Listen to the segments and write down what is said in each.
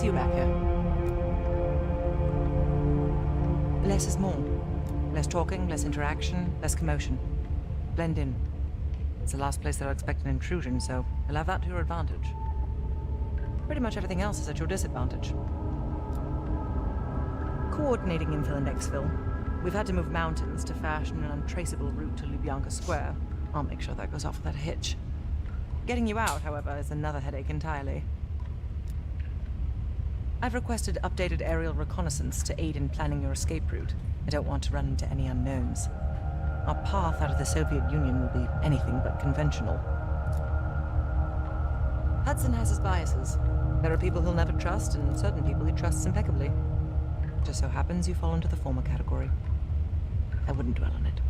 see you back here. Less is more. Less talking, less interaction, less commotion. Blend in. It's the last place they'll expect an intrusion, so you'll have that to your advantage. Pretty much everything else is at your disadvantage. Coordinating infill and exfil. We've had to move mountains to fashion an untraceable route to Lubyanka Square. I'll make sure that goes off without a hitch. Getting you out, however, is another headache entirely. I've requested updated aerial reconnaissance to aid in planning your escape route. I don't want to run into any unknowns. Our path out of the Soviet Union will be anything but conventional. Hudson has his biases. There are people he'll never trust, and certain people he trusts impeccably. It just so happens you fall into the former category. I wouldn't dwell on it.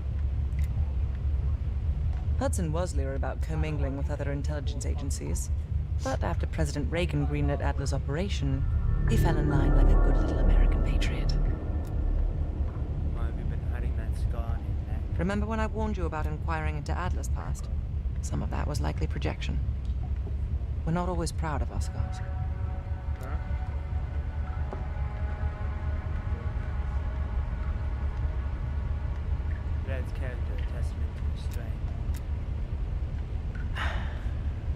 Hudson was leery about commingling with other intelligence agencies, but after President Reagan greenlit Adler's operation, he fell in line like a good little American patriot. Why have you been hiding that scar on your neck? Remember when I warned you about inquiring into Adler's past? Some of that was likely projection. We're not always proud of our scars. Huh? Red's character, a testament to his strength.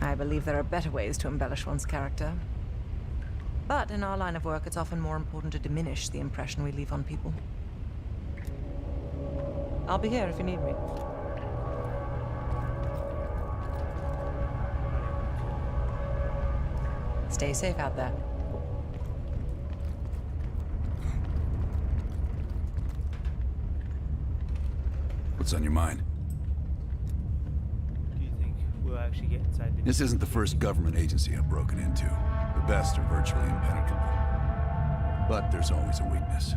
I believe there are better ways to embellish one's character. But in our line of work, it's often more important to diminish the impression we leave on people. I'll be here if you need me. Stay safe out there. What's on your mind? Do you think we'll actually get inside the... This isn't the first government agency I've broken into. The best are virtually impenetrable. But there's always a weakness.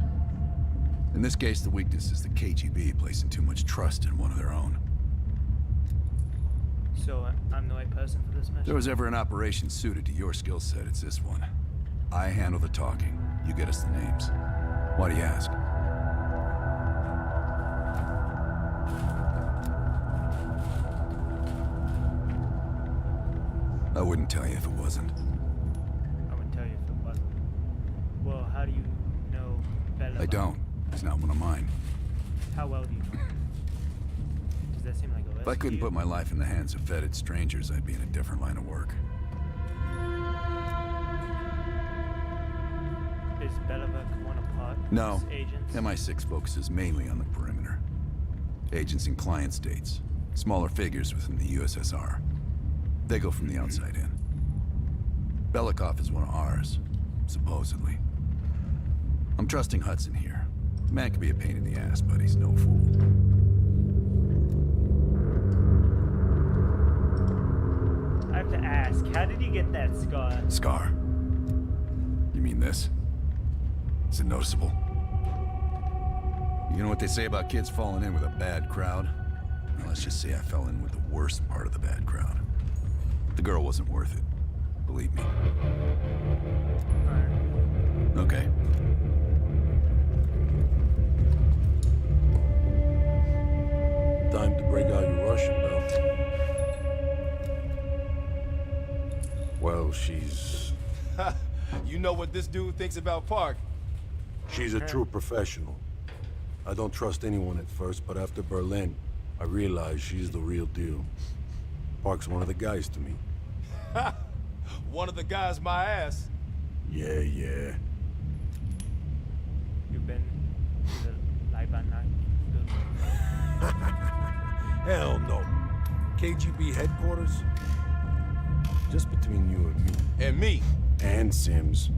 In this case, the weakness is the KGB placing too much trust in one of their own. So, I'm the right person for this mission? If there was ever an operation suited to your skill set, it's this one. I handle the talking. You get us the names. Why do you ask? I wouldn't tell you if it wasn't. I would tell you if it wasn't. Well, how do you know Bella? I don't. He's not one of mine. How well do you know him? Does that seem like a risk If I couldn't to you? put my life in the hands of vetted strangers, I'd be in a different line of work. Is Belivuk one of No. Pot's agents? MI6 focuses mainly on the perimeter. Agents in client states. Smaller figures within the USSR. They go from the outside in. Belikov is one of ours, supposedly. I'm trusting Hudson here. The man can be a pain in the ass, but he's no fool. I have to ask, how did you get that scar? Scar? You mean this? Is it noticeable? You know what they say about kids falling in with a bad crowd? Well, let's just say I fell in with the worst part of the bad crowd. The girl wasn't worth it. Believe me. Okay. Time to break out your Russian, Bill. Well, she's You know what this dude thinks about Park. a true professional. I don't trust anyone at first, but after Berlin, I realized she's the real deal. Park's one of the guys to me. One of the guys my ass. Yeah. You've been to the Leibniz? Hell no. KGB headquarters? Just between you and me. And me. And Sims.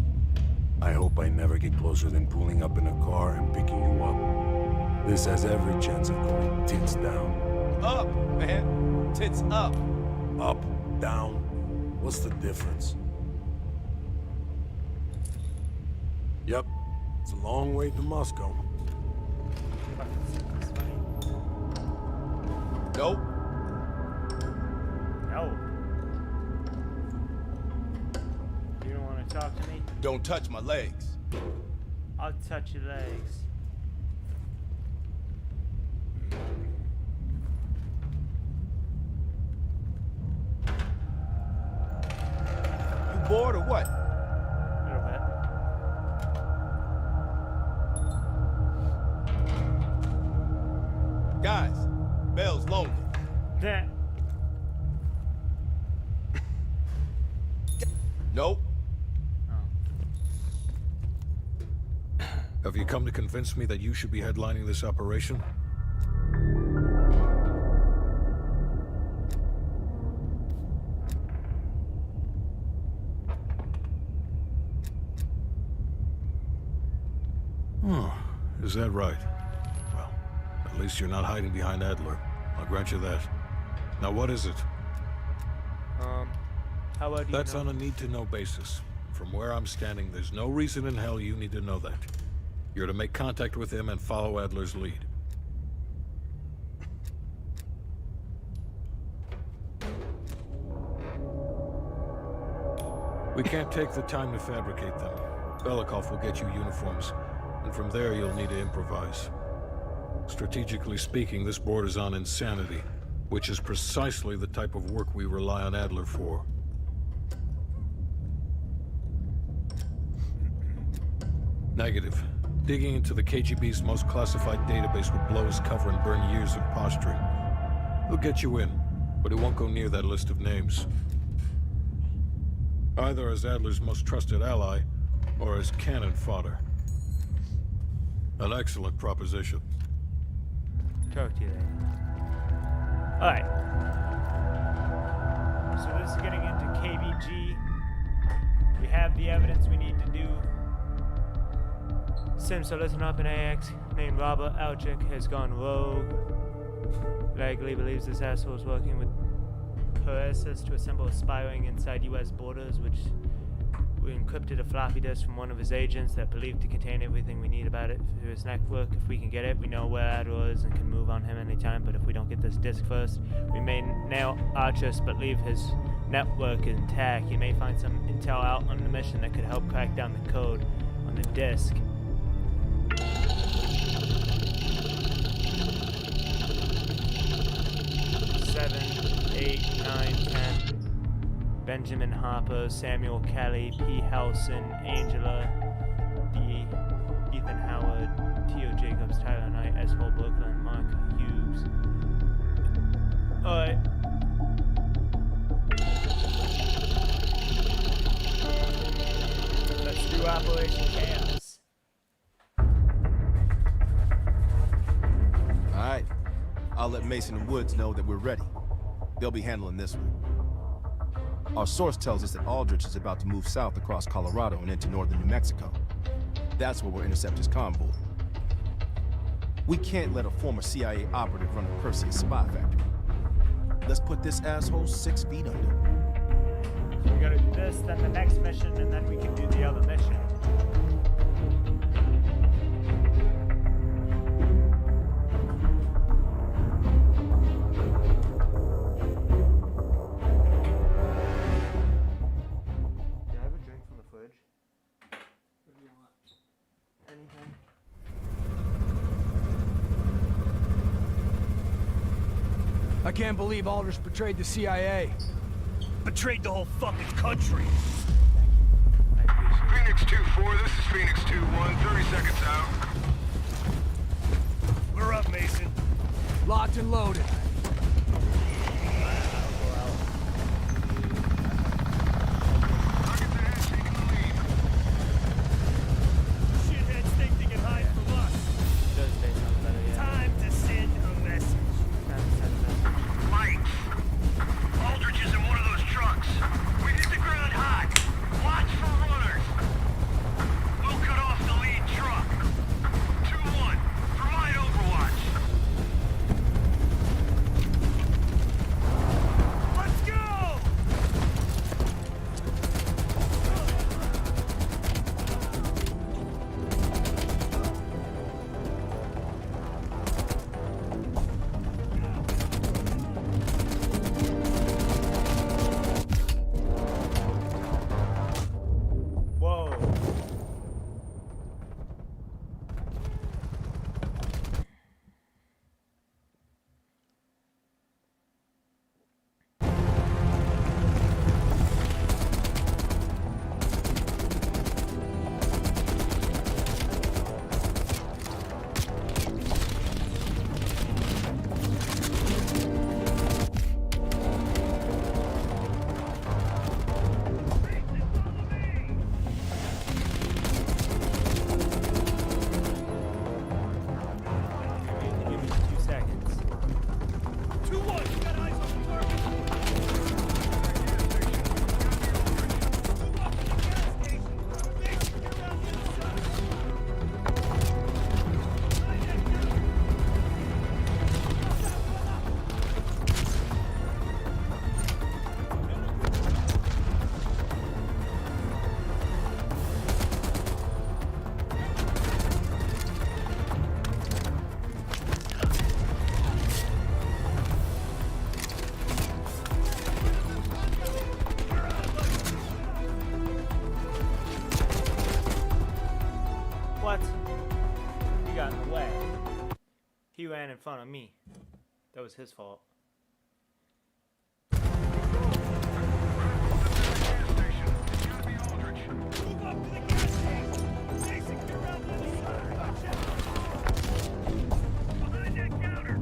I hope I never get closer than pulling up in a car and picking you up. This has every chance of going tits down. Up, man. Tits up. Up, down. What's the difference? Yep. It's a long way to Moscow. Nope. No. You don't want to talk to me? Don't touch my legs. I'll touch your legs. You bored or what? A little bit. That. Nope. Have you come to convince me that you should be headlining this operation? Oh, is that right? Well, at least you're not hiding behind Adler. I'll grant you that. Now what is it? How well do you That's know? on a need-to-know basis. From where I'm standing, there's no reason in hell you need to know that. You're to make contact with him and follow Adler's lead. We can't take the time to fabricate them. Belikov will get you uniforms, and from there you'll need to improvise. Strategically speaking, this borders on insanity, which is precisely the type of work we rely on Adler for. Negative. Digging into the KGB's most classified database would blow his cover and burn years of posturing. He'll get you in, but he won't go near that list of names. Either as Adler's most trusted ally, or as cannon fodder. An excellent proposition. Talk to you later. Alright. So this is getting into KBG. We have the evidence we need to do. Since listen up, an AX named Robert Alchik has gone rogue. Likely believes this asshole is working with Perez's to assemble a spy ring inside US borders, which we encrypted a floppy disk from one of his agents that believed to contain everything we need about it for his network. If we can get it, we know where Adler is and can move on him anytime, but if we don't get this disk first, we may nail Archus but leave his network intact. He may find some intel out on the mission that could help crack down the code on the disk. Seven, 8, 9, 10. Benjamin Harper, Samuel Kelly, P. Howson, Angela, D. Ethan Howard, T.O. Jacobs, Tyler Knight, S. Hall Brooklyn, Mark Hughes. Alright. Let's do Operation Chaos. Alright. I'll let Mason and Woods know that we're ready. They'll be handling this one. Our source tells us that Aldrich is about to move south across Colorado and into northern New Mexico. That's where we'll intercept his convoy. We can't let a former CIA operative run a Perseus spy factory. Let's put this asshole 6 feet under. We gotta do this, then the next mission, and then we can do the other mission. I can't believe Aldrich betrayed the CIA. Betrayed the whole fucking country. Phoenix 2-4, this is Phoenix 2-1, 30 seconds out. We're up, Mason. Locked and loaded. Target's ahead, taking the lead. Shitheads think they can hide from us. Thursday sounds better, yeah. Time to send a message. Lights. Aldrich is in one of those trucks. We've hit the ground hot. Watch for runners. We'll cut off the lead truck. 2-1, provide overwatch. fun of me. That was his fault. Move up to the gas station! Mason, get around to the side! Watch out! Behind that counter!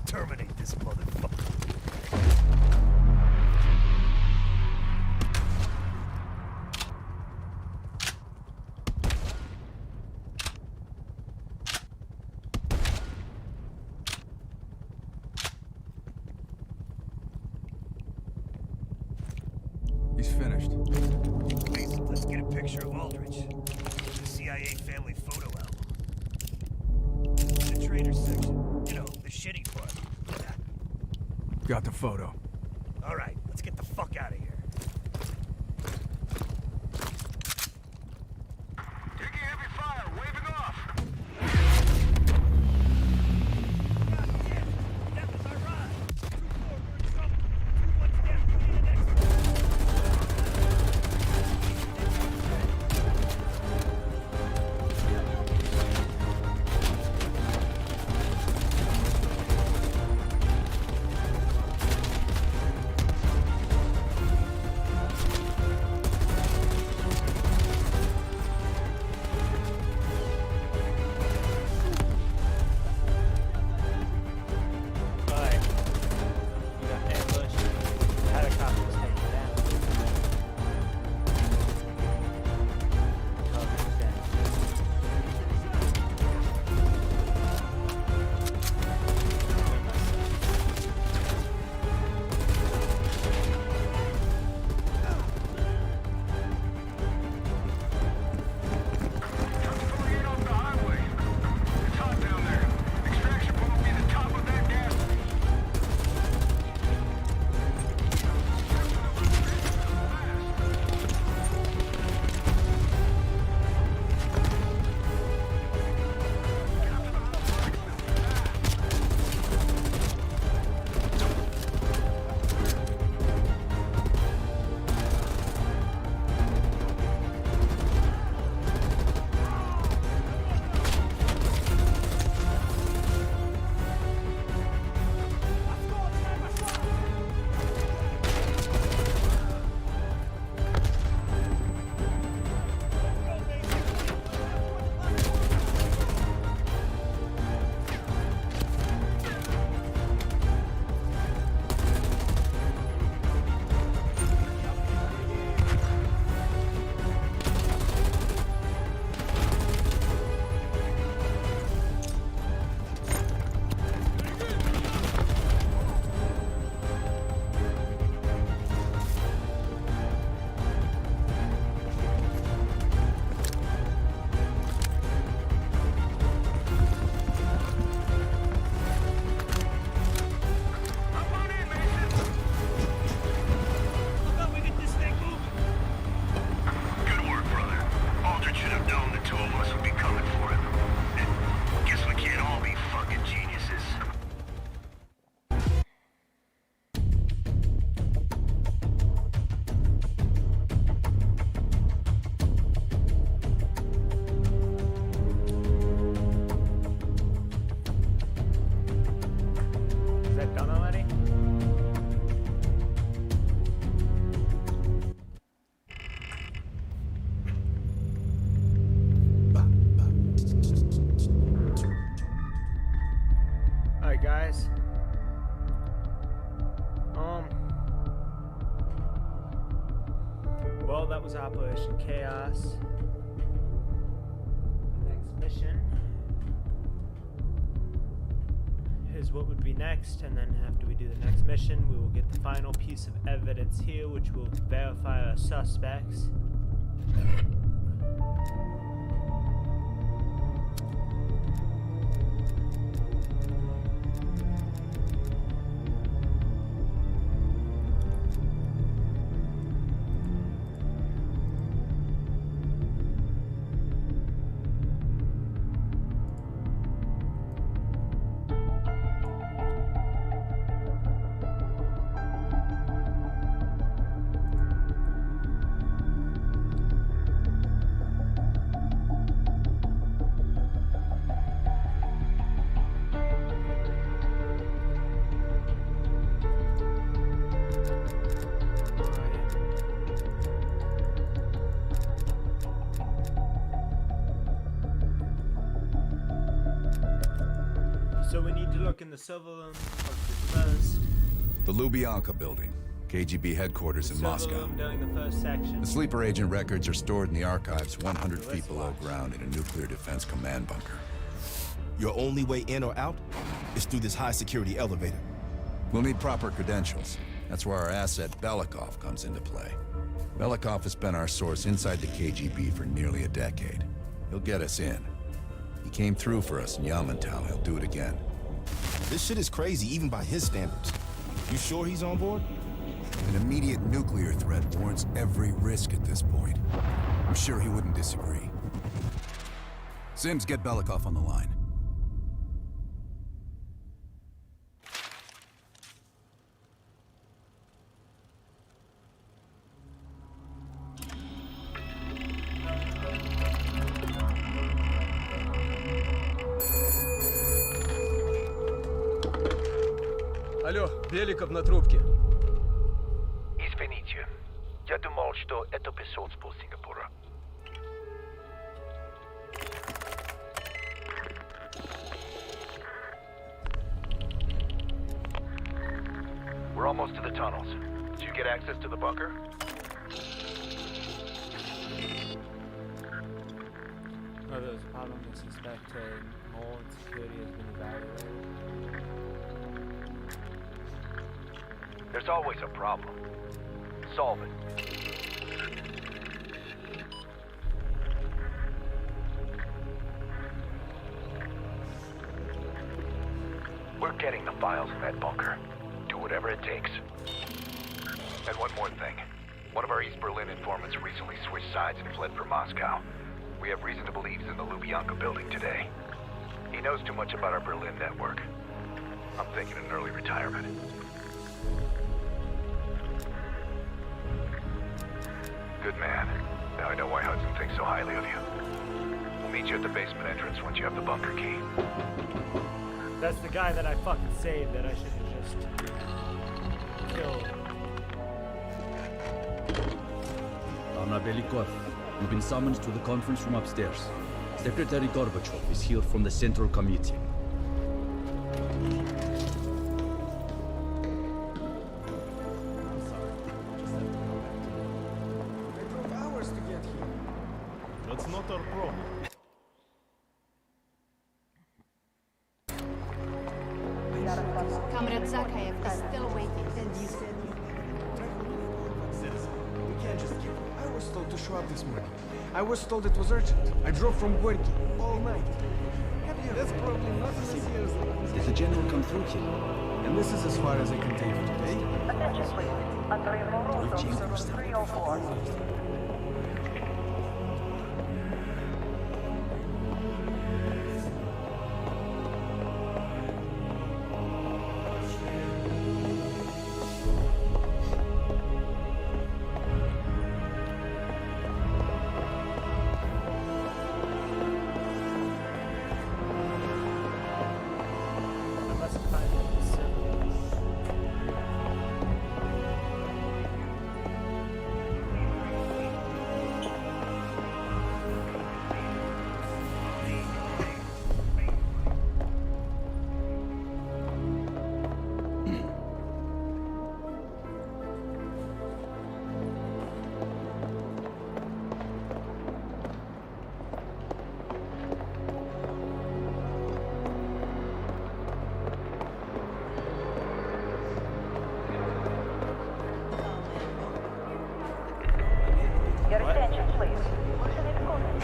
Terminate this motherfucker. He's finished. Mason, let's get a picture of Aldrich. The CIA family photo album. got the photo. All right, let's get the fuck out of here. Taking heavy fire, waving off. God damn it! That was our ride. 2-4, we're in trouble. 2-1 stand, we need an exit. Alright. We got ambush. Helicopters taken down. Target's down. Trucks pulling in off the highway. It's hot down there. Extraction point will be the top of that gas. Hop on in, Mason. Look out, we get this thing moving. Good work, brother. Aldrich should have known the two of us would be coming for him. Guess we can't all be fucking geniuses. Is that done already? Alright guys. Well, that was Operation Chaos. Next mission is what would be next, and then after we do the next mission, we will get the final piece of evidence here, which will verify our suspects. So we need to look in the server room of the first. The Lubyanka building, KGB headquarters in server Moscow. room during the first section. The sleeper agent records are stored in the archives 100 feet below ground in a nuclear defense command bunker. Your only way in or out is through this high-security elevator. We'll need proper credentials. That's where our asset Belikov comes into play. Belikov has been our source inside the KGB for nearly a decade. He'll get us in. He came through for us in Yamantau. He'll do it again. This shit is crazy, even by his standards. You sure he's on board? An immediate nuclear threat warrants every risk at this point. I'm sure he wouldn't disagree. Sims, get Belikov on the line. Алло, Беликов на трубке. Извините, я думал, что это посольство Сингапура. We're almost to the tunnels. Did you get access to the bunker? Oh, there's a problem with suspected more security has been evaluated. There's always a problem. Solve it. We're getting the files in that bunker. Do whatever it takes. And one more thing. One of our East Berlin informants recently switched sides and fled for Moscow. We have reason to believe he's in the Lubyanka building today. He knows too much about our Berlin network. I'm thinking an early retirement. Good man. Now I know why Hudson thinks so highly of you. We'll meet you at the basement entrance once you have the bunker key. That's the guy that I fucking saved that I should have just killed. Anna Belikov, you've been summoned to the conference room upstairs. Secretary Gorbachev is here from the Central Committee. That's not our problem. Comrade Zakayev is still waiting. We can't just give up. I was told to show up this morning. I was told it was urgent. I drove from Gorky all night. That's probably not as serious. Did the general come through here? And this is as far as I can take you today. Attention please. Under road officer 304. I must find the civil. Your attention please. Lieutenant Conan.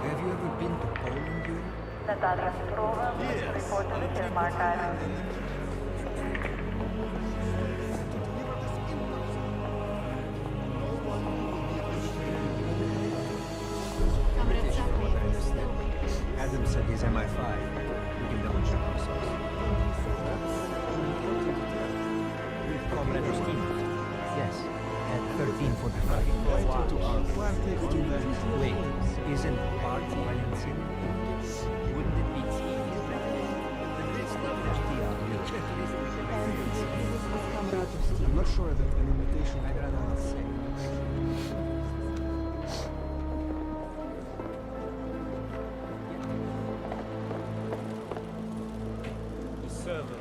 Have you ever been to Poland, Yuri? Natalia Report to the film archive. Comrade Zakayev. Adam said he's MI5. We can double check ourselves. Comrade Rustin. Yes, at 13:45. Wait, isn't Bart Valentin? Wouldn't it be T? I'm not sure that an invitation I'd rather not say. The server.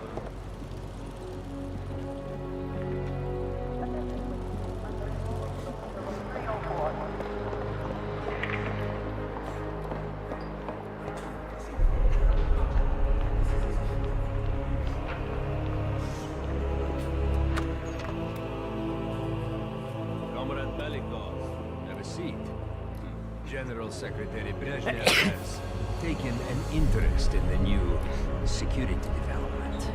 Comrade Belikov, have a seat. General Secretary Brezhnev has taken an interest in the new security development.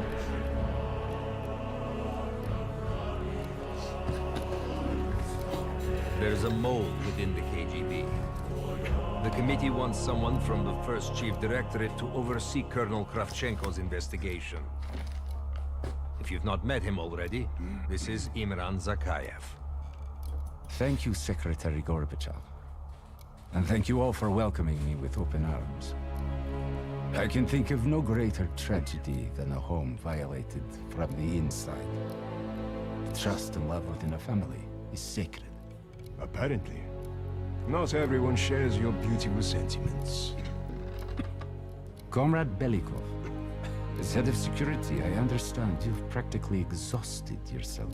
There's a mole within the KGB. The committee wants someone from the first Chief Directorate to oversee Colonel Kravchenko's investigation. If you've not met him already, this is Imran Zakayev. Thank you, Secretary Gorbachev. And thank you all for welcoming me with open arms. I can think of no greater tragedy than a home violated from the inside. Trust and love within a family is sacred. Apparently. Not everyone shares your beautiful sentiments. Comrade Belikov, as head of security, I understand you've practically exhausted yourself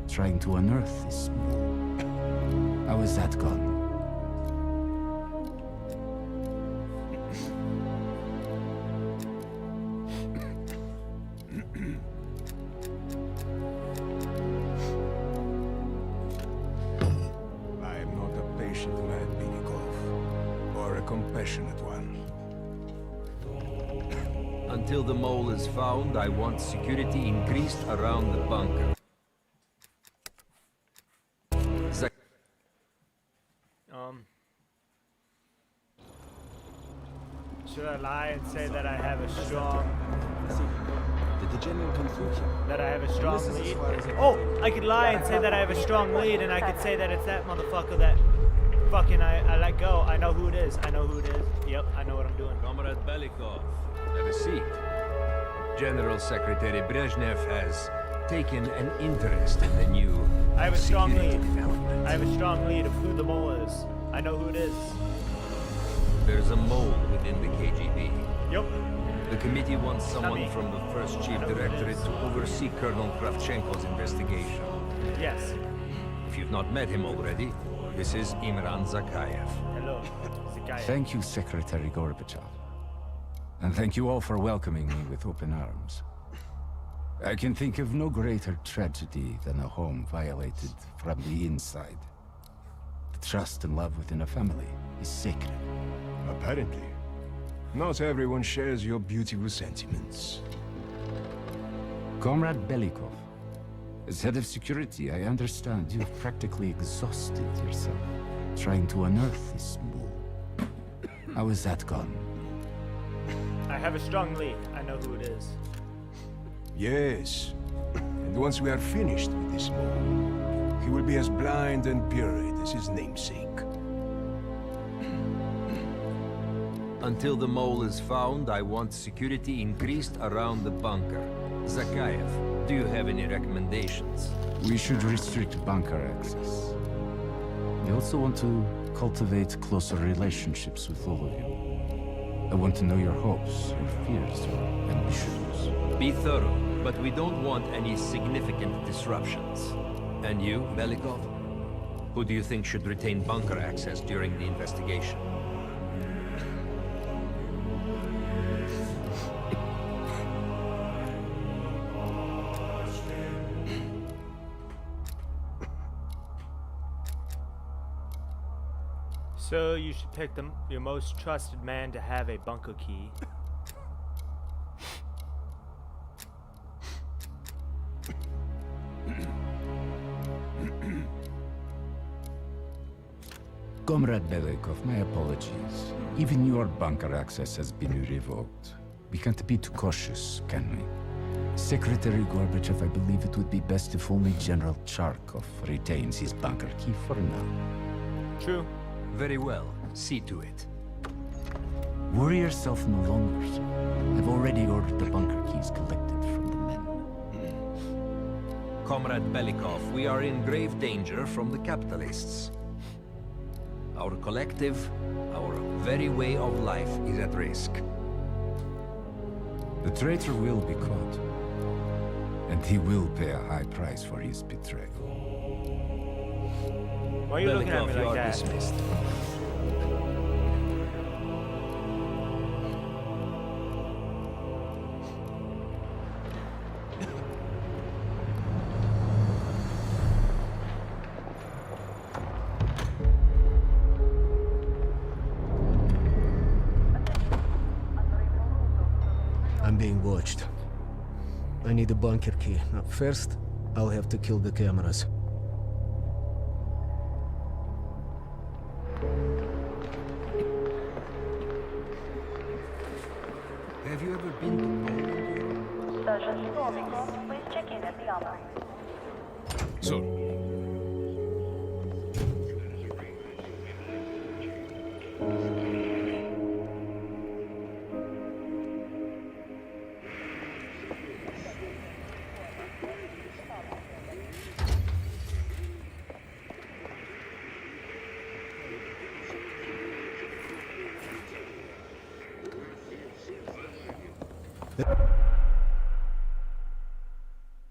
trying to unearth this mole. How is that gone? I am not a patient man, Belikov, or a compassionate one. Until the mole is found, I want security increased around the bunker. Should I lie and say that I have a strong... Did the general come through here? That I have a strong This is as lead? far as I Oh! can I could lie and say that I have a strong lead, and I could say that it's that motherfucker that fucking I let go. I know who it is. I know who it is. Yep, I know what I'm doing. Comrade Belikov, have a seat. General Secretary Brezhnev has taken an interest in the new I have a strong security lead. development. I have a strong lead of who the mole is. I know who it is. There's a mole within the KGB. Yep. The committee wants someone me. from the first Chief I know who it Directorate is. to oversee Colonel Kravchenko's investigation. Yes. If you've not met him already, this is Imran Zakayev. Hello. Zakayev. Thank you, Secretary Gorbachev. And thank you all for welcoming me with open arms. I can think of no greater tragedy than a home violated from the inside. The trust and love within a family is sacred. Apparently. Not everyone shares your beautiful sentiments. Comrade Belikov, as head of security, I understand you've practically exhausted yourself trying to unearth this mole. How is that gone? I have a strong lead. I know who it is. Yes. And once we are finished with this mole, he will be as blind and buried as his namesake. Until the mole is found, I want security increased around the bunker. Zakayev, do you have any recommendations? We should restrict bunker access. We also want to cultivate closer relationships with all of you. I want to know your hopes, your fears, your ambitions. Be thorough, but we don't want any significant disruptions. And you, Belikov? Who do you think should retain bunker access during the investigation? So you should pick your most trusted man to have a bunker key. Comrade Belikov, my apologies. Even your bunker access has been revoked. We can't be too cautious, can we? Secretary Gorbachev, I believe it would be best if only General Charkov retains his bunker key for now. True. Very well. See to it. Worry yourself no longer, sir. I've already ordered the bunker keys collected from the men. Comrade Belikov, we are in grave danger from the capitalists. Our collective, our very way of life is at risk. The traitor will be caught. And he will pay a high price for his betrayal. Why are you looking at me Belikov, you like are that? dismissed. I'm being watched. I need a bunker key. Now, first, I'll have to kill the cameras. Have you ever been to Poland? Sergeant Storming, please check in at the armory. So,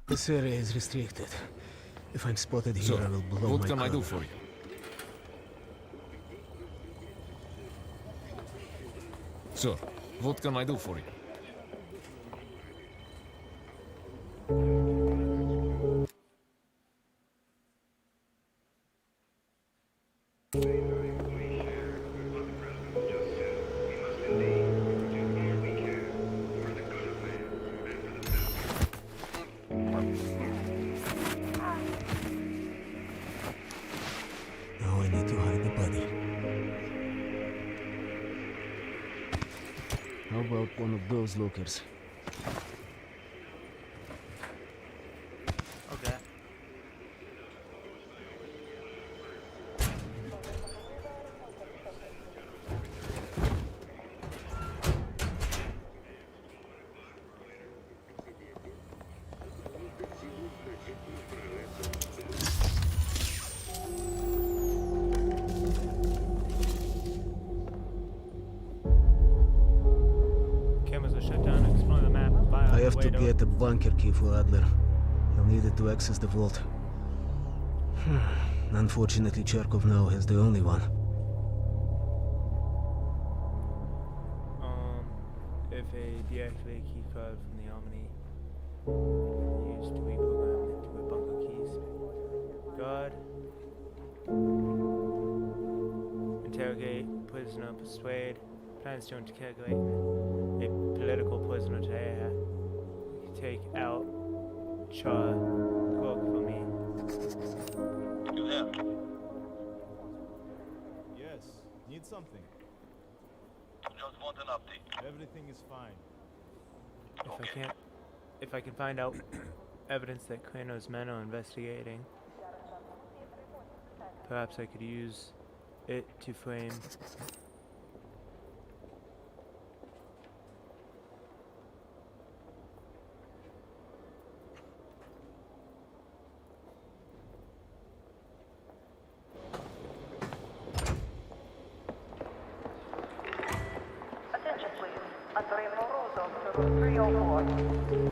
This area is restricted. If I'm spotted here, I will blow what my can I do cover. for you? Sir, what can I do for you? Now I need to hide the body. How about one of those lockers? Okay. Cameras are shut down. Explore the map. Find I a have way to get a bunker key for Adler. He'll need it to access the vault. Unfortunately, Charkov now has the only one. If a deactivated key file from the Omni used to reprogram into a bunker keys. God. Interrogate, prisoner, persuade. Plans to calculate a political prisoner to air. Take out Char Cook for me. You there? Yes. Need something? Just want an update. Everything is fine. If I can find out evidence that Krano's men are investigating, perhaps I could use it to frame. Attention, please. Andrei Morozov to room 304.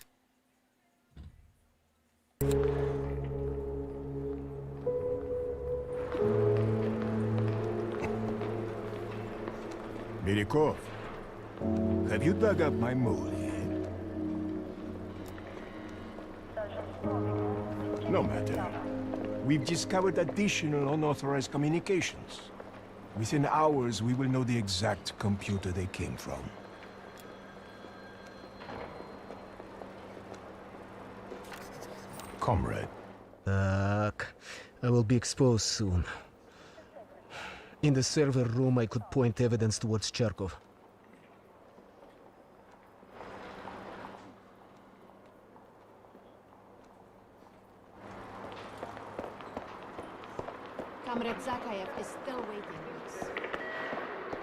Belikov, have you dug up my mole yet? No matter. We've discovered additional unauthorized communications. Within hours, we will know the exact computer they came from. Comrade. I will be exposed soon. In the server room, I could point evidence towards Charkov. Comrade Zakayev is still waiting.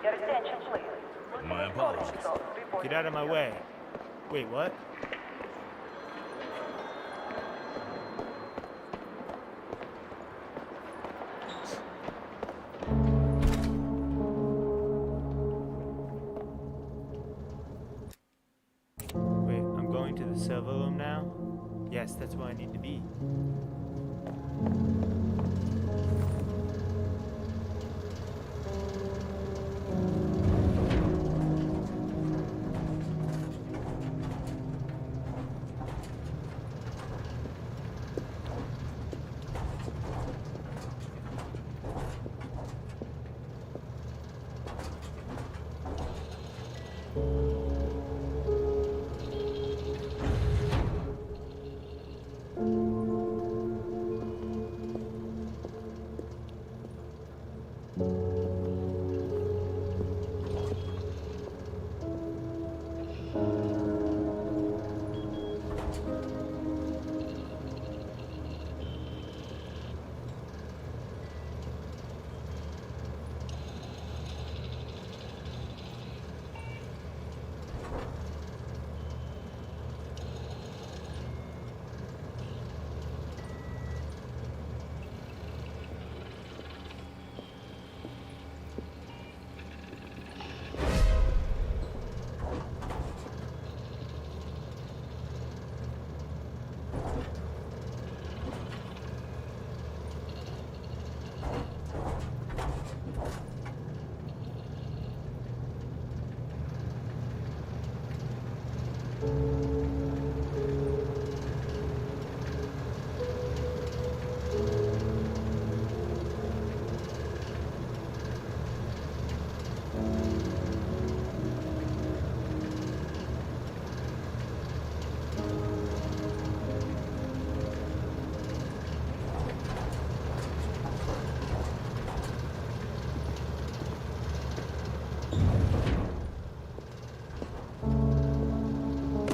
Your attention, please. My apologies. Get out of my way. Wait, what? Wait, I'm going to the server room now? Yes, that's where I need to be.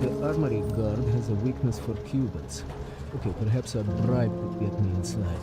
The armory guard has a weakness for Cubans. Okay, perhaps a bribe could get me inside.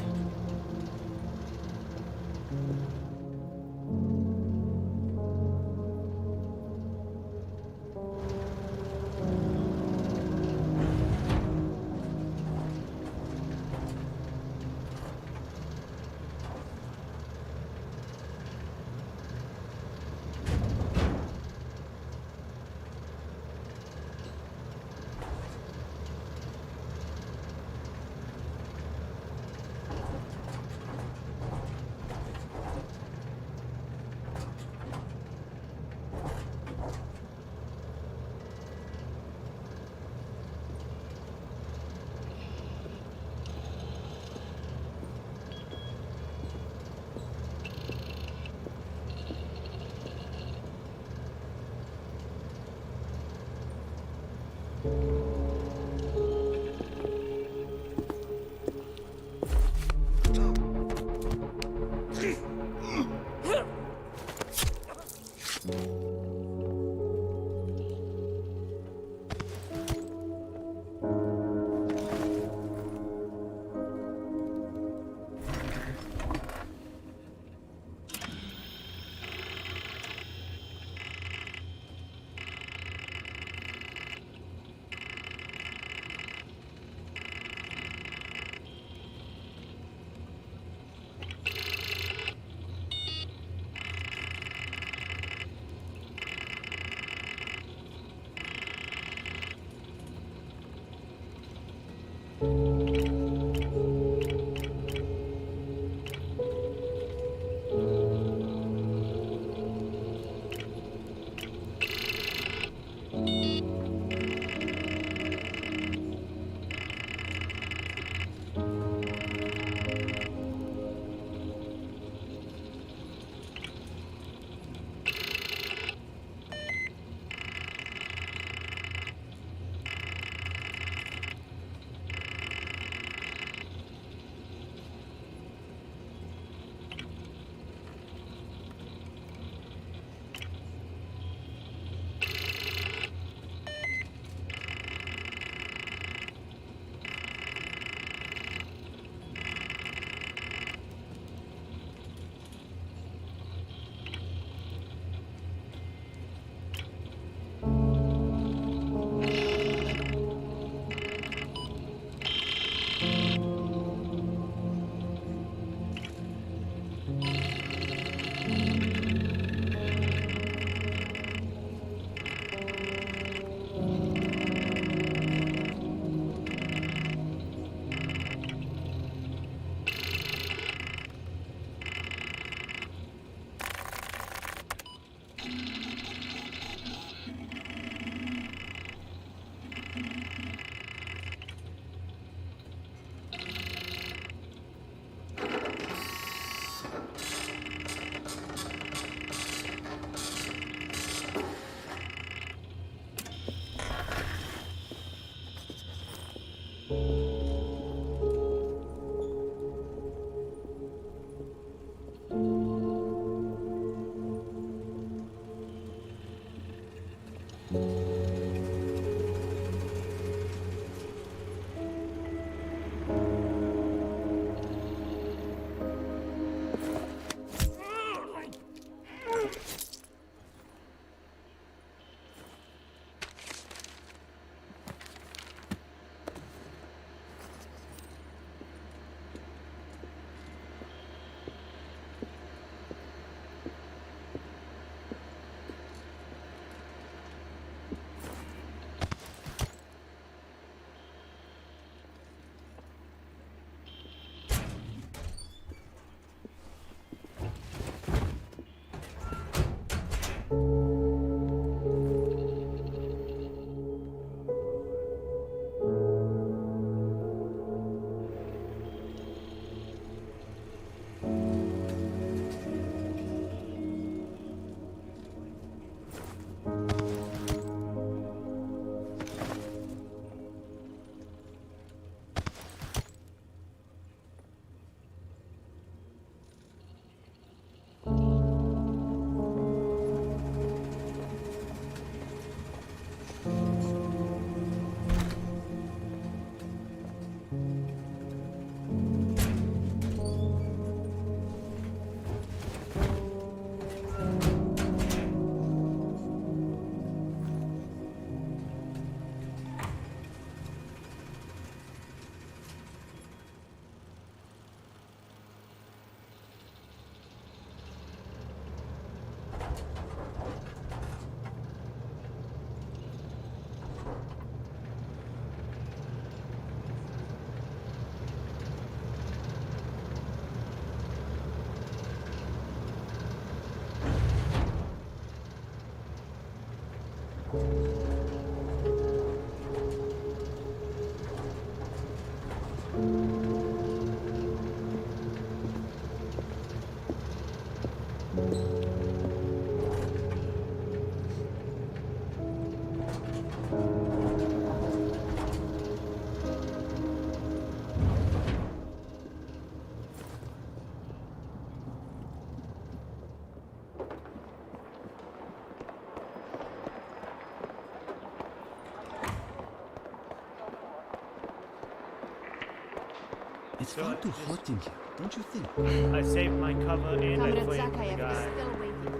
It's far too hot in here, don't you think? I saved my cover and I Comrade flamed the Zakayev is guy. still waiting.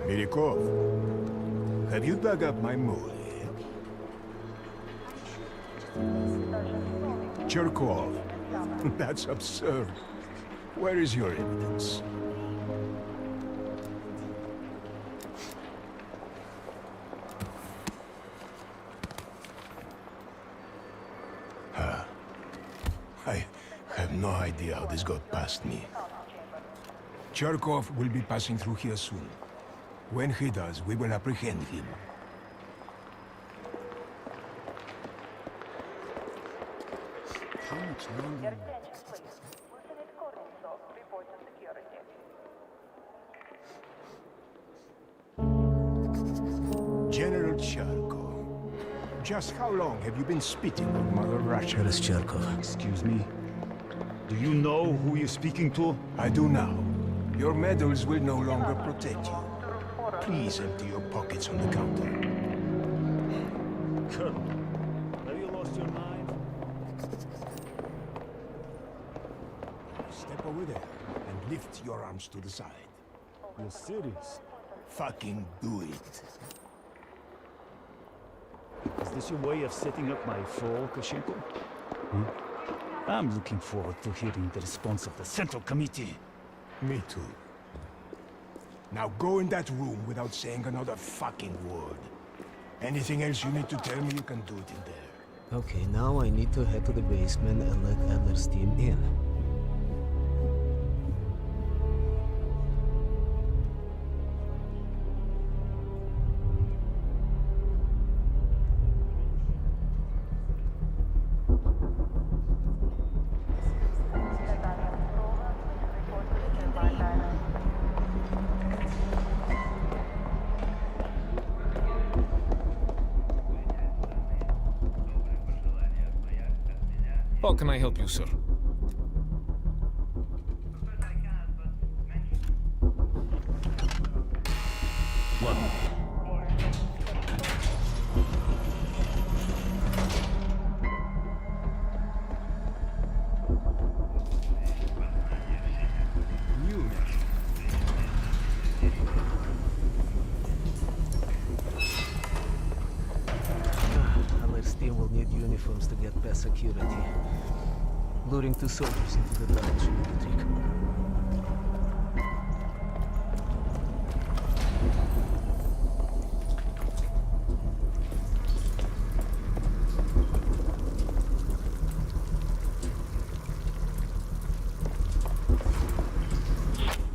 Milikov, have you dug up my mole yet? Cherkov. That's absurd. Where is your evidence? I have no idea how this got past me. Cherkov will be passing through here soon. When he does, we will apprehend him. How much longer? Attention, please. Lieutenant Kornitsov reports to security. General Cherkov, just how long have you been spitting on Mother Russia? Where is Cherkov? Excuse me? Do you know who you're speaking to? I do now. Your medals will no longer protect you. Please empty your pockets on the counter. Colonel, have you lost your mind? Step over there and lift your arms to the side. You're serious? Fucking do it. Is this your way of setting up my fall, Koshenko? I'm looking forward to hearing the response of the Central Committee. Me too. Now go in that room without saying another fucking word. Anything else you need to tell me, you can do it in there. Okay, now I need to head to the basement and let Adler's team in. How can I help you, sir? Adler's team will need uniforms to get past security. Luring two soldiers into the dark should be the trick.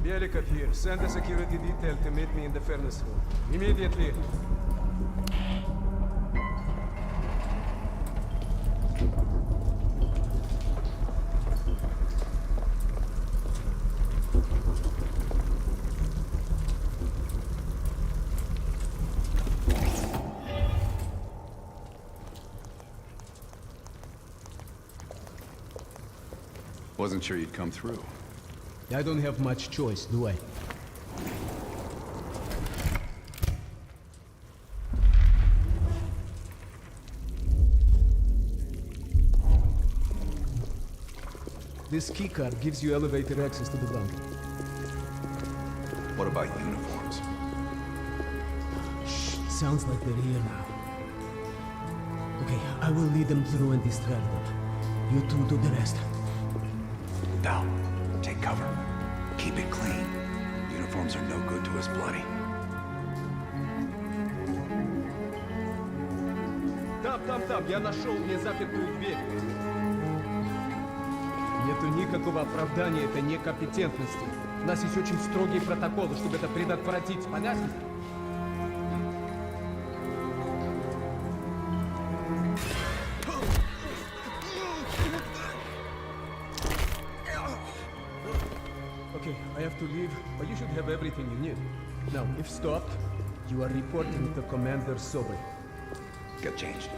Belikov here. Send a security detail to meet me in the furnace room. Immediately. Wasn't sure you'd come through. I don't have much choice, do I? This keycard gives you elevator access to the bunker. What about uniforms? Shh, sounds like they're here now. Okay, I will lead them through and distract them. You two do the rest. Now, take cover. Keep it clean. Uniforms are no good to us bloody. Там, я нашел незапертую дверь. Нету никакого оправдания этой некомпетентности. У нас есть очень строгие протоколы, чтобы это предотвратить. Понятно? Okay, I have to leave, but you should have everything you need. Now, if stopped, you are reporting to Commander Sobel. Get changed.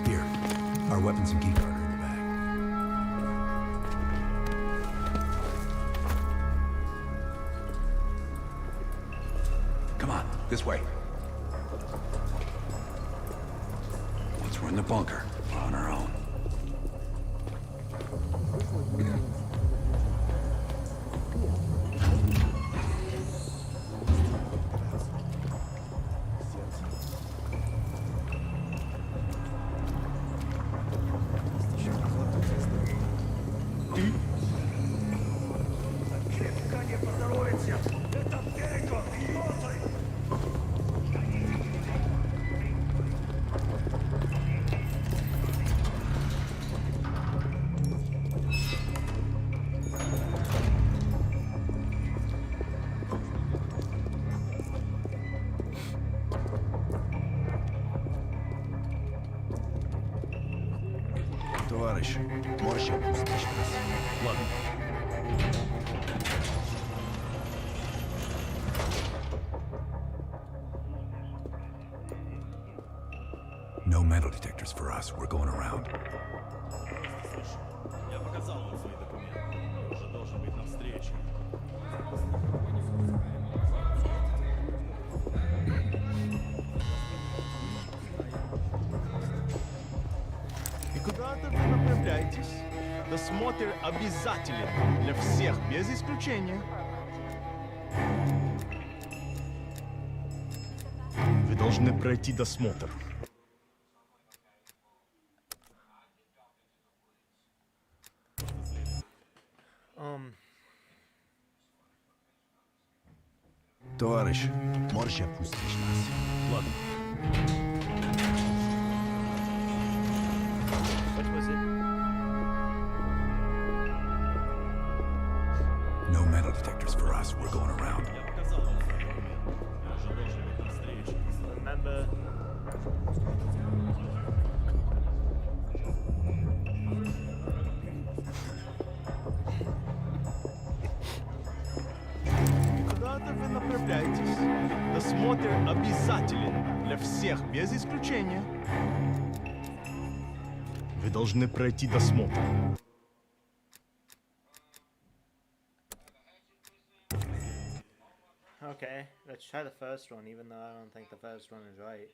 Here, our weapons and keycard are in the bag. This way. Once we're in the bunker, we're on our own. Товарищ, можешь опустить нас? Ладно. No metal detectors for us. We're going around. Я показал вам свои документы. Уже должен быть на встрече. И куда-то вы направляетесь? Досмотр обязателен для всех, без исключения. Вы должны пройти досмотр. Товарищ, можешь опустить нас? Ладно. What was it? No metal detectors for us. We're going around. Я показал вам свои документы. Я уже должен быть на встрече. Remember. Куда-то вы направляетесь? Досмотр обязателен для всех, без исключения. Вы должны пройти досмотр. Okay, let's try the first one, even though I don't think the first one is right.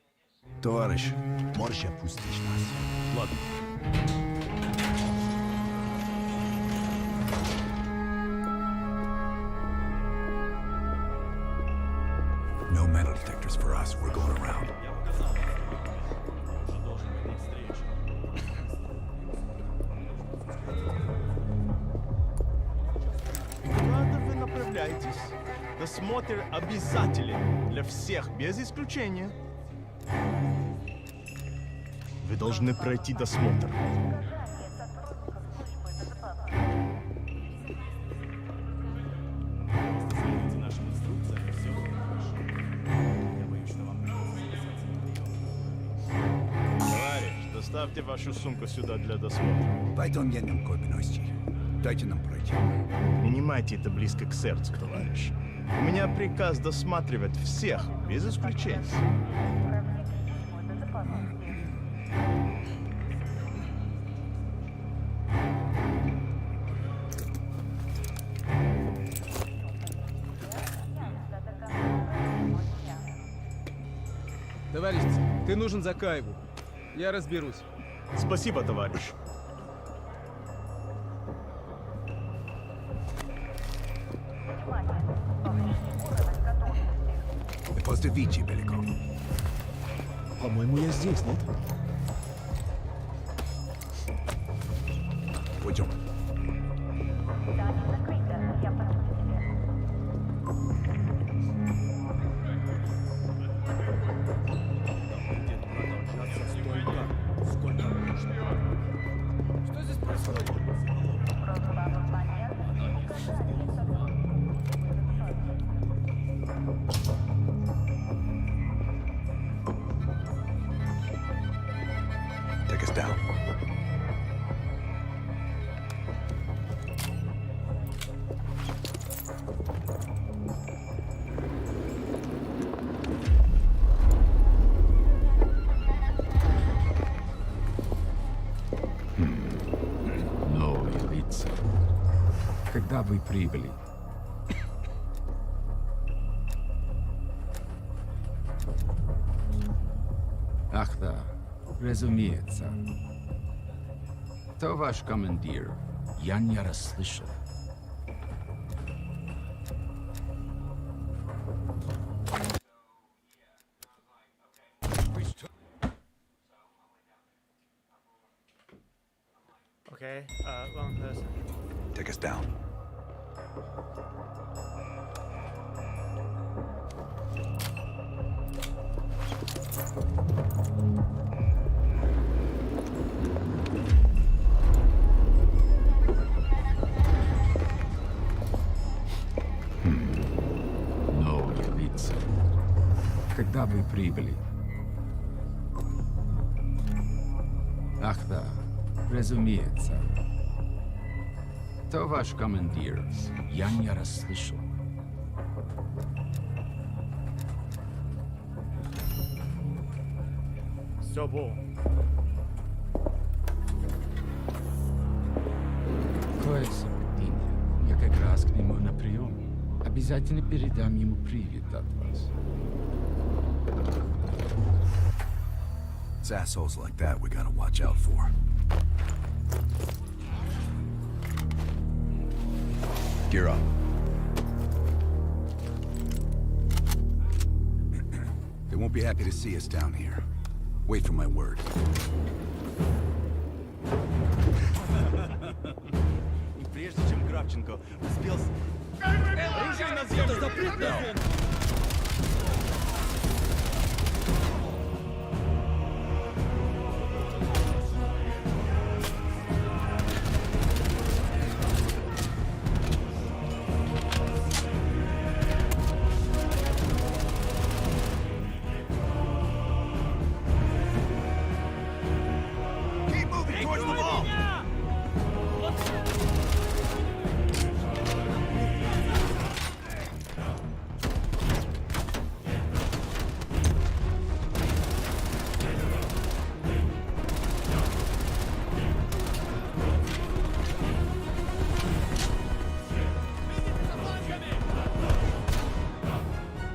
Товарищ, можешь опустить нас? Ладно. No metal detectors for us. We're going around. Я показал вам свои документы. Я уже должен быть на встрече. Куда-то вы направляетесь? Досмотр обязателен для всех, без исключения. Вы должны пройти досмотр. Следуйте нашим инструкциям, и все будет хорошо. Я боюсь, что вам придется записаться. Товарищ, доставьте вашу сумку сюда для досмотра. Пойдем едем к обиности. Дайте нам пройти. Принимайте это близко к сердцу, товарищ. У меня приказ досматривать всех, без исключения. Товарищ, ты нужен Закаеву. Я разберусь. Спасибо, товарищ. После Вичи, Беляков. По-моему, я здесь, нет? Пойдем. Что здесь происходит? Take us down. Новые лица. Когда вы прибыли? разумеется. То ваш командир. Я не расслышал. Okay, wrong person. Take us down. Новые лица. Когда вы прибыли? Ах да, разумеется. То ваш командир. Я не расслышал. Собол. Какое совпадение. Я как раз к нему на прием. Обязательно передам ему привет от вас. It's assholes like that we gotta watch out for. Gear up. They won't be happy to see us down here. Wait for my word. И прежде чем Кравченко успел... Оружие на землю! Запрет на землю!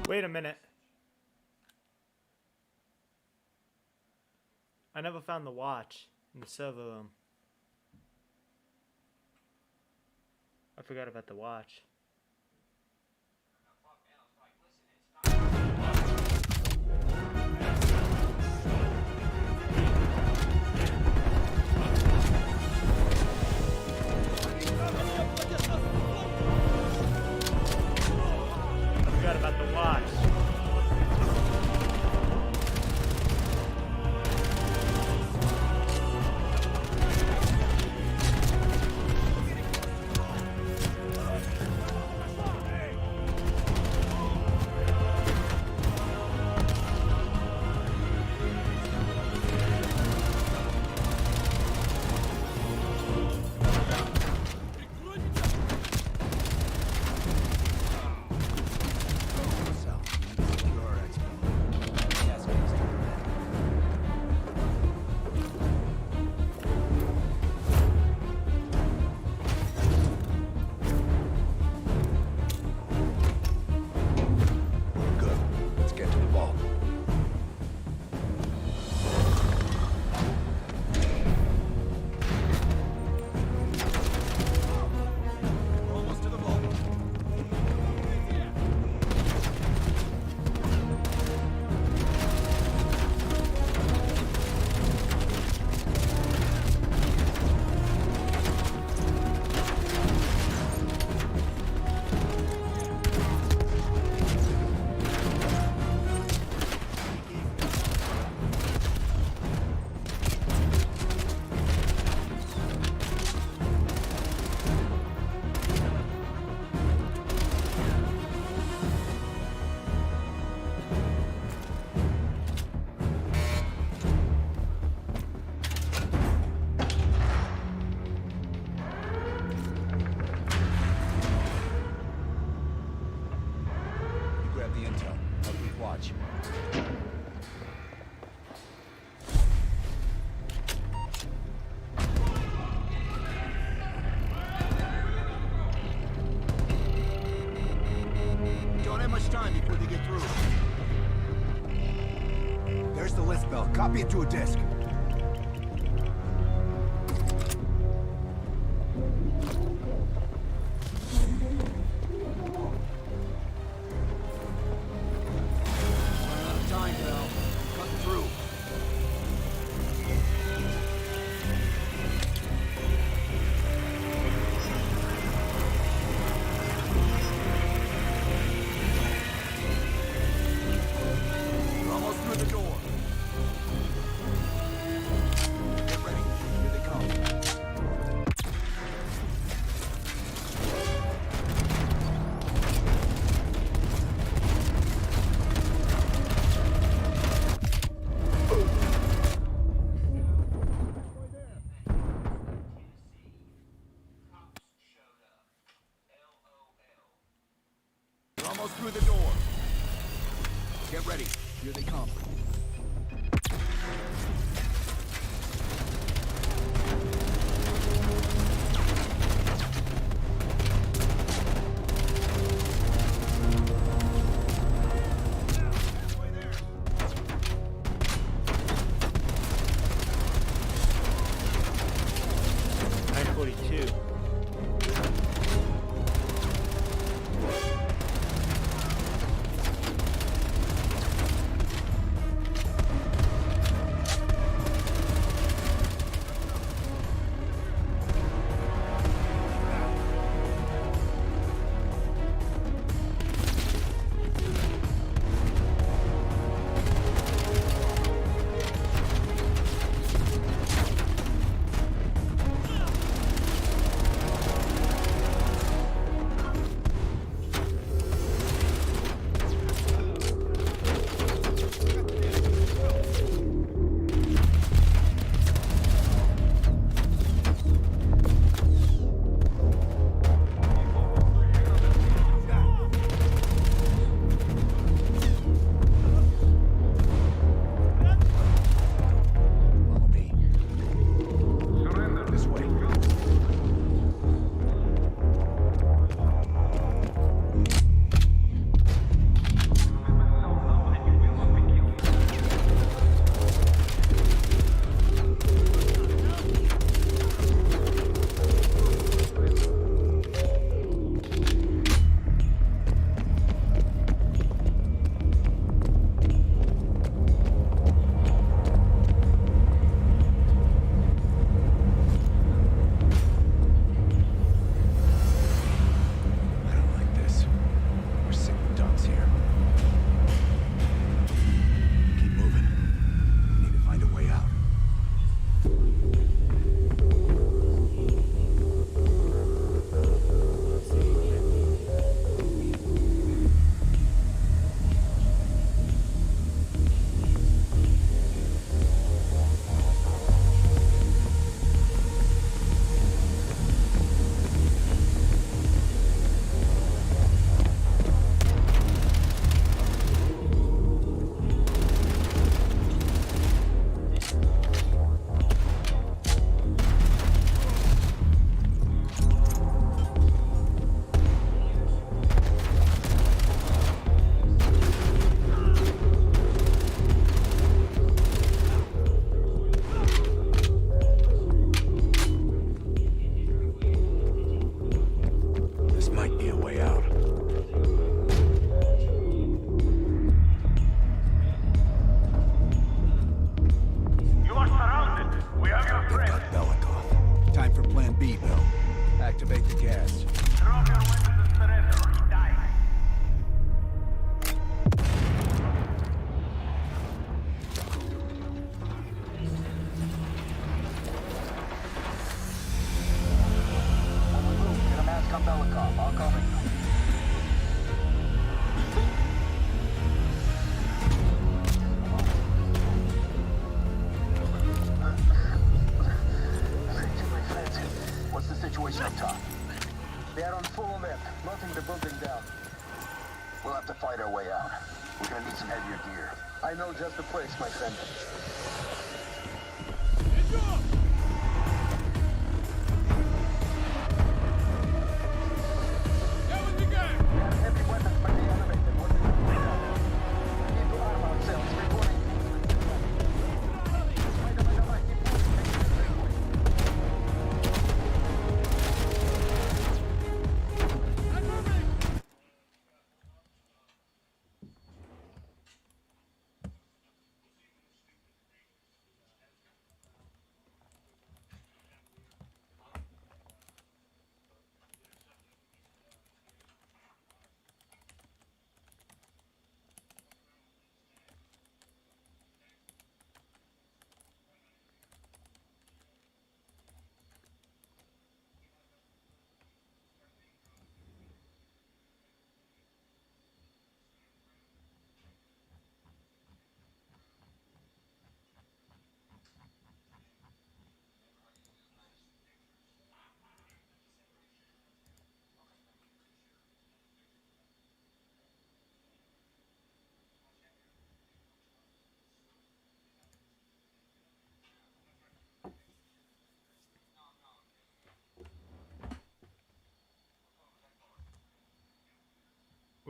Wait a minute. I never found the watch in the server room. I forgot about the watch. I forgot about the watch. before they get through. There's the list bell. Copy it to a disk. almost through the door. Get ready. Here they come. I know just the place, my friend.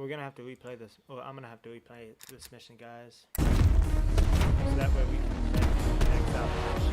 We're gonna have to replay this, or I'm gonna have to replay this mission, guys. So that way we can exit out the mission.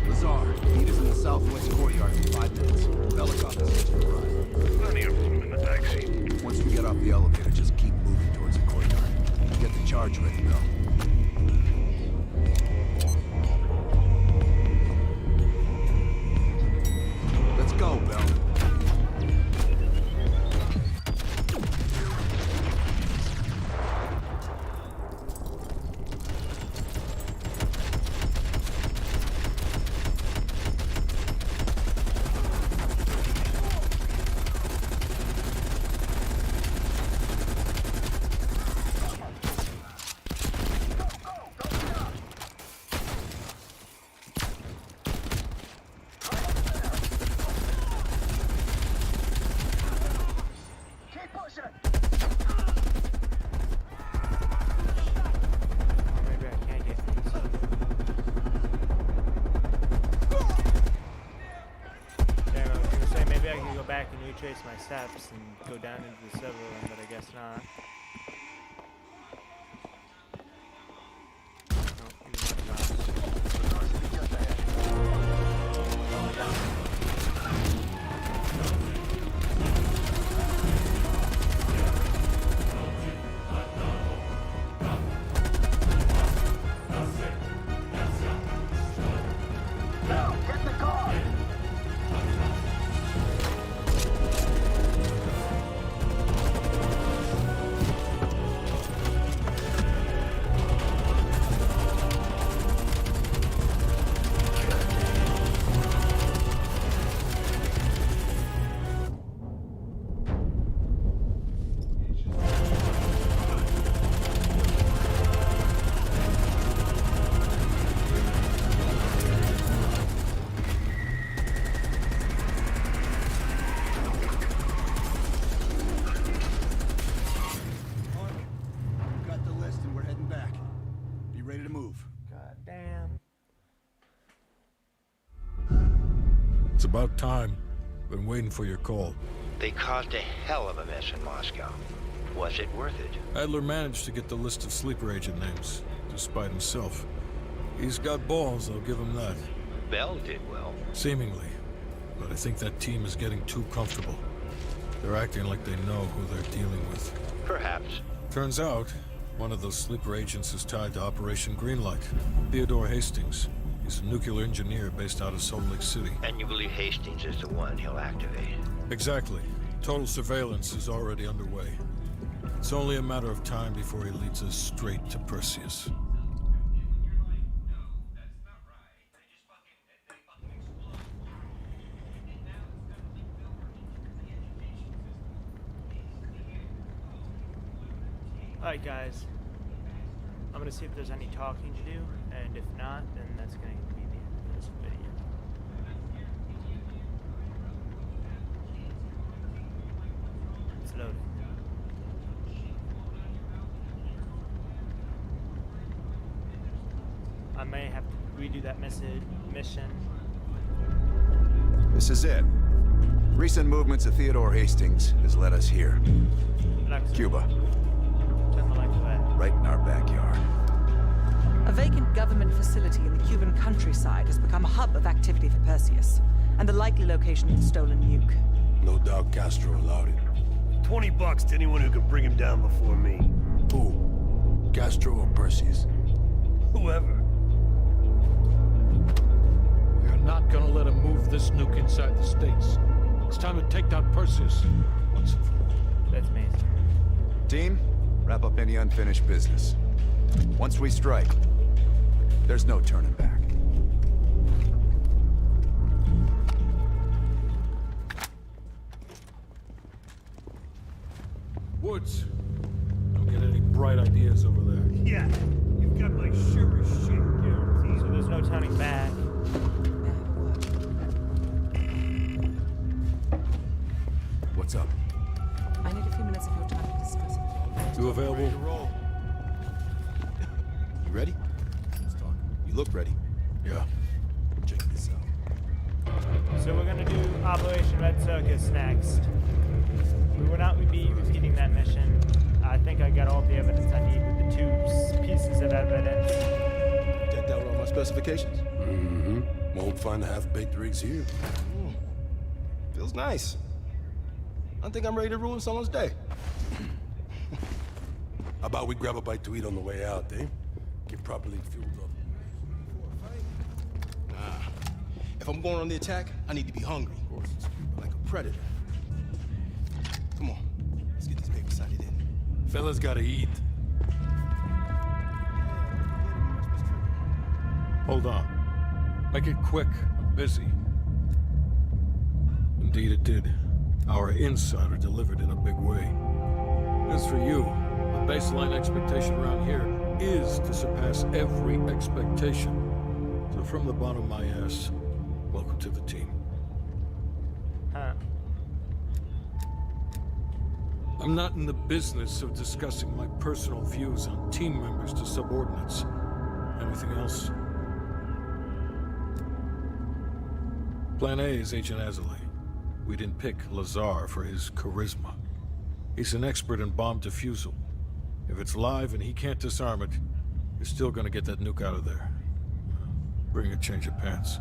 Lazar, meet us in the southwest courtyard in 5 minutes. Belikov is just arrived. Plenty of room in the backseat. Once we get off the elevator, just keep moving towards the courtyard. Get the charge ready, Bell. Let's go, Bell. Retrace my steps and go down into the server room, but I guess not. It's about time. Been waiting for your call. They caused a hell of a mess in Moscow. Was it worth it? Adler managed to get the list of sleeper agent names, despite himself. He's got balls, I'll give him that. Bell did well. Seemingly. But I think that team is getting too comfortable. They're acting like they know who they're dealing with. Perhaps. Turns out, one of those sleeper agents is tied to Operation Greenlight. Theodore Hastings. He's a nuclear engineer based out of Salt Lake City. And you believe Hastings is the one he'll activate? Exactly. Total surveillance is already underway. It's only a matter of time before he leads us straight to Perseus. Alright guys, I'm gonna see if there's any talking to do, and if not, then that's gonna be the end of this video. It's loading. I may have to redo that mission. This is it. Recent movements of Theodore Hastings has led us here. Cuba. Right in our backyard. A vacant government facility in the Cuban countryside has become a hub of activity for Perseus, and the likely location of the stolen nuke. No doubt Castro allowed it. $20 to anyone who can bring him down before me. Who? Castro or Perseus? Whoever. We're not gonna let him move this nuke inside the States. It's time to take down Perseus once and for all. That's me. Team, wrap up any unfinished business. Once we strike, There's no turning back. Woods, don't get any bright ideas over there. Yeah, you've got my surest shit guarantee. So there's no turning back. What's up? I need a few minutes of your time to discuss it. You available? You ready? Let's talk. You look ready. Yeah. Check this out. So we're gonna do Operation Red Circus next. We will not be repeating that mission. I think I got all the evidence I need with the two pieces of evidence. Take down all my specifications. Mm-hmm. Won't find half-baked rigs here. Feels nice. I think I'm ready to ruin someone's day. How about we grab a bite to eat on the way out, eh? Get properly fueled up. Nah. If I'm going on the attack, I need to be hungry. Of course. Like a predator. Come on. Let's get these papers sighted in. Fellas gotta eat. Hold on. Make it quick. I'm busy. Indeed it did. Our insider delivered in a big way. As for you, the baseline expectation around here is to surpass every expectation. So from the bottom of my ass, welcome to the team. Huh. I'm not in the business of discussing my personal views on team members to subordinates. Anything else? Plan A is Agent Azalea. We didn't pick Lazar for his charisma. He's an expert in bomb defusal. If it's live and he can't disarm it, you're still gonna get that nuke out of there. Bring a change of pants.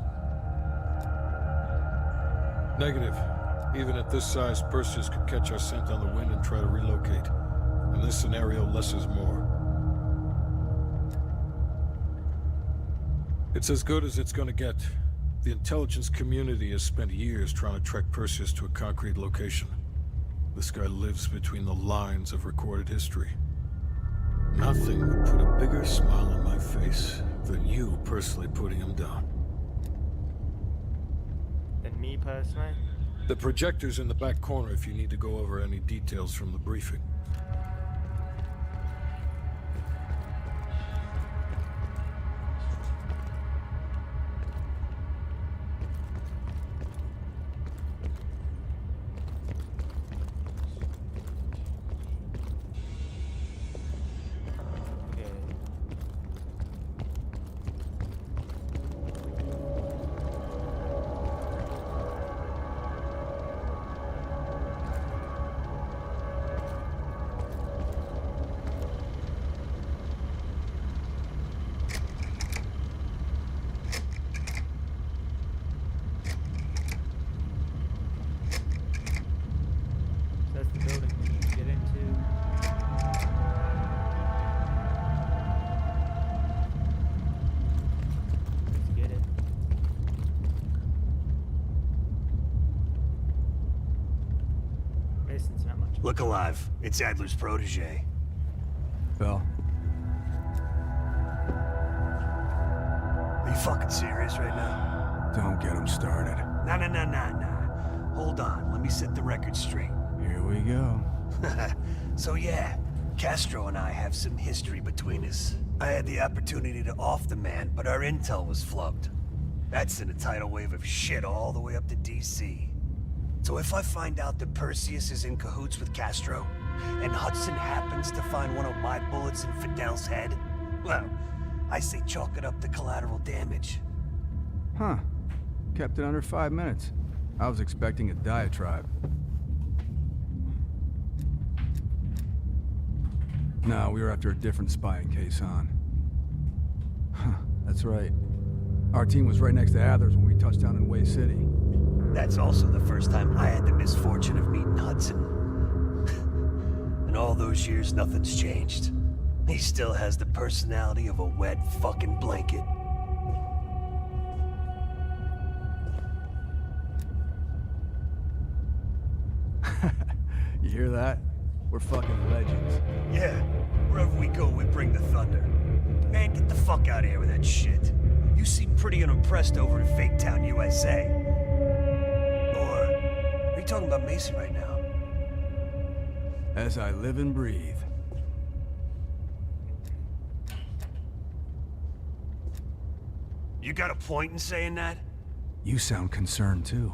Negative. Even at this size, Perseus could catch our scent on the wind and try to relocate. In this scenario, less is more. It's as good as it's gonna get. The intelligence community has spent years trying to track Perseus to a concrete location. This guy lives between the lines of recorded history. Nothing would put a bigger smile on my face than you personally putting him down. Than me personally? The projector's in the back corner if you need to go over any details from the briefing. That's the building we need to get into. Let's get it. Mason's not much. Look alive. It's Adler's protege. Well, Are you fucking serious right now? Don't get him started. Nah. Hold on. Let me set the record straight. Here we go. So yeah, Castro and I have some history between us. I had the opportunity to off the man, but our intel was flubbed. That sent a tidal wave of shit all the way up to DC. So if I find out that Perseus is in cahoots with Castro, and Hudson happens to find one of my bullets in Fidel's head, well, I say chalk it up to collateral damage. Huh. Kept it under 5 minutes. I was expecting a diatribe. No, we were after a different spying case, Han. Huh, that's right. Our team was right next to Adler's when we touched down in Way City. That's also the first time I had the misfortune of meeting Hudson. In all those years, nothing's changed. He still has the personality of a wet fucking blanket. You hear that? We're fucking legends. Yeah, wherever we go, we bring the thunder. Man, get the fuck out of here with that shit. You seem pretty unimpressed over in Fake Town, USA. Or are you talking about Mason right now? As I live and breathe. You got a point in saying that? You sound concerned, too.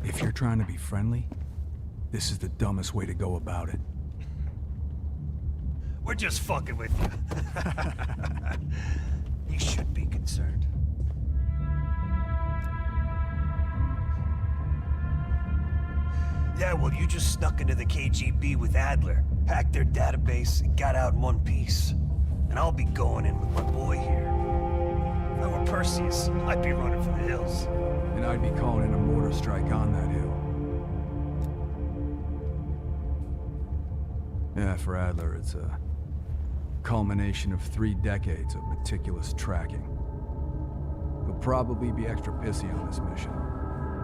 If you're trying to be friendly, this is the dumbest way to go about it. We're just fucking with you. You should be concerned. Yeah, well, you just snuck into the KGB with Adler, hacked their database, and got out in one piece. And I'll be going in with my boy here. If I were Perseus, I'd be running for the hills. And I'd be calling in a mortar strike on that hill. Yeah, for Adler, it's a culmination of 3 decades of meticulous tracking. He'll probably be extra pissy on this mission.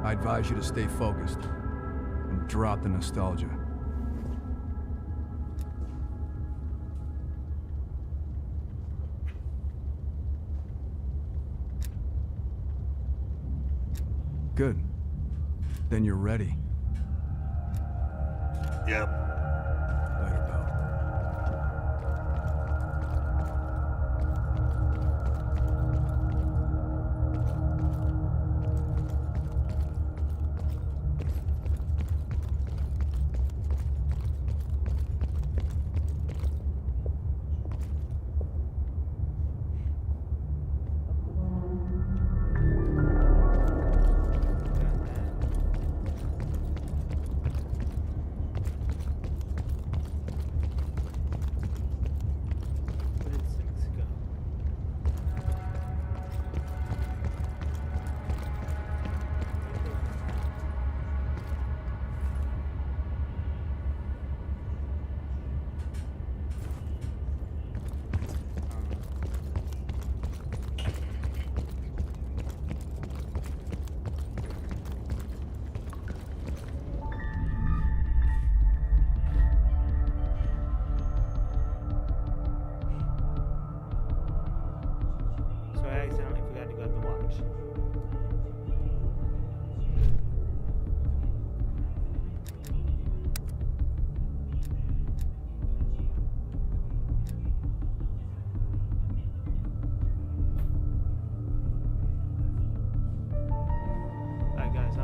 I advise you to stay focused and drop the nostalgia. Good. Then you're ready. Yep. Later, pal.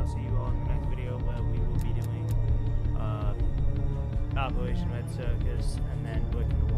See you all in the next video where we will be doing Operation Red Circus and then working the